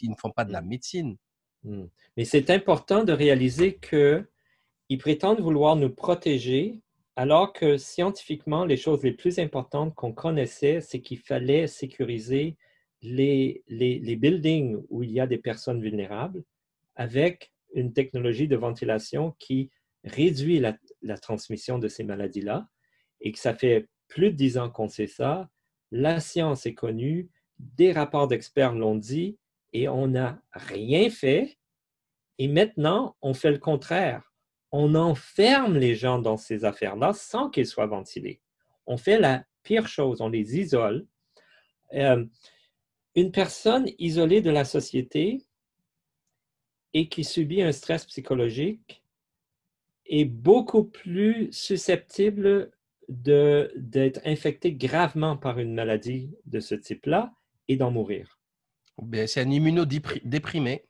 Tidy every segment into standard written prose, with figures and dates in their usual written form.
ils ne font pas de la Mm. médecine. Mm. Mais c'est important de réaliser qu'ils prétendent vouloir nous protéger, alors que scientifiquement, les choses les plus importantes qu'on connaissait, c'est qu'il fallait sécuriser les buildings où il y a des personnes vulnérables avec une technologie de ventilation qui réduit la transmission de ces maladies-là et que ça fait plus de 10 ans qu'on sait ça. La science est connue, des rapports d'experts l'ont dit et on n'a rien fait. Et maintenant, on fait le contraire. On enferme les gens dans ces affaires-là sans qu'ils soient ventilés. On fait la pire chose, on les isole. Euh, une personne isolée de la société et qui subit un stress psychologique est beaucoup plus susceptible d'être infectée gravement par une maladie de ce type-là et d'en mourir. C'est un immunodéprimé.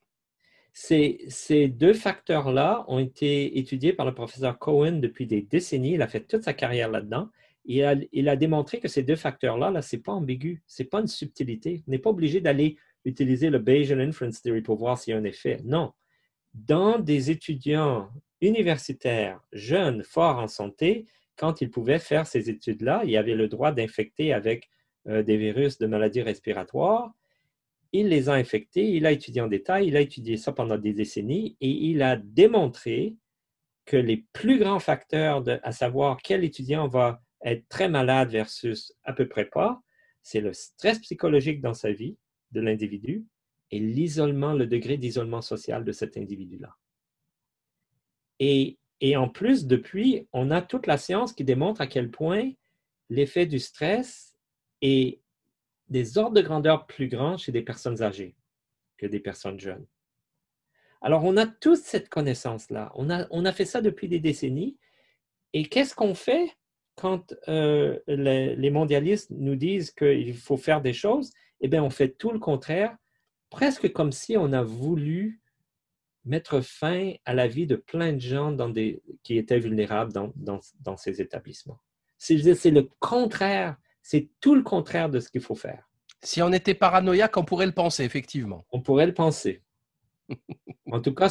Ces deux facteurs-là ont été étudiés par le professeur Cohen depuis des décennies. Il a fait toute sa carrière là-dedans. Il a démontré que ces deux facteurs-là, ce n'est pas ambigu, ce n'est pas une subtilité. On n'est pas obligé d'aller utiliser le Bayesian Inference Theory pour voir s'il y a un effet. Non. Dans des étudiants universitaires, jeunes, forts en santé, quand ils pouvaient faire ces études-là, ils avaient le droit d'infecter avec des virus de maladies respiratoires. Il les a infectés, il a étudié en détail, il a étudié ça pendant des décennies et il a démontré que les plus grands facteurs, à savoir quel étudiant va être très malade versus à peu près pas, c'est le stress psychologique dans sa vie de l'individu et l'isolement, le degré d'isolement social de cet individu-là. Et en plus, depuis, on a toute la science qui démontre à quel point l'effet du stress est des ordres de grandeur plus grands chez des personnes âgées que des personnes jeunes. Alors, on a toute cette connaissance-là. On a fait ça depuis des décennies. Et qu'est-ce qu'on fait quand les mondialistes nous disent qu'il faut faire des choses? Eh bien, on fait tout le contraire, presque comme si on a voulu mettre fin à la vie de plein de gens qui étaient vulnérables dans ces établissements. C'est le contraire, c'est tout le contraire de ce qu'il faut faire. Si on était paranoïaque, on pourrait le penser, effectivement. On pourrait le penser. En tout cas,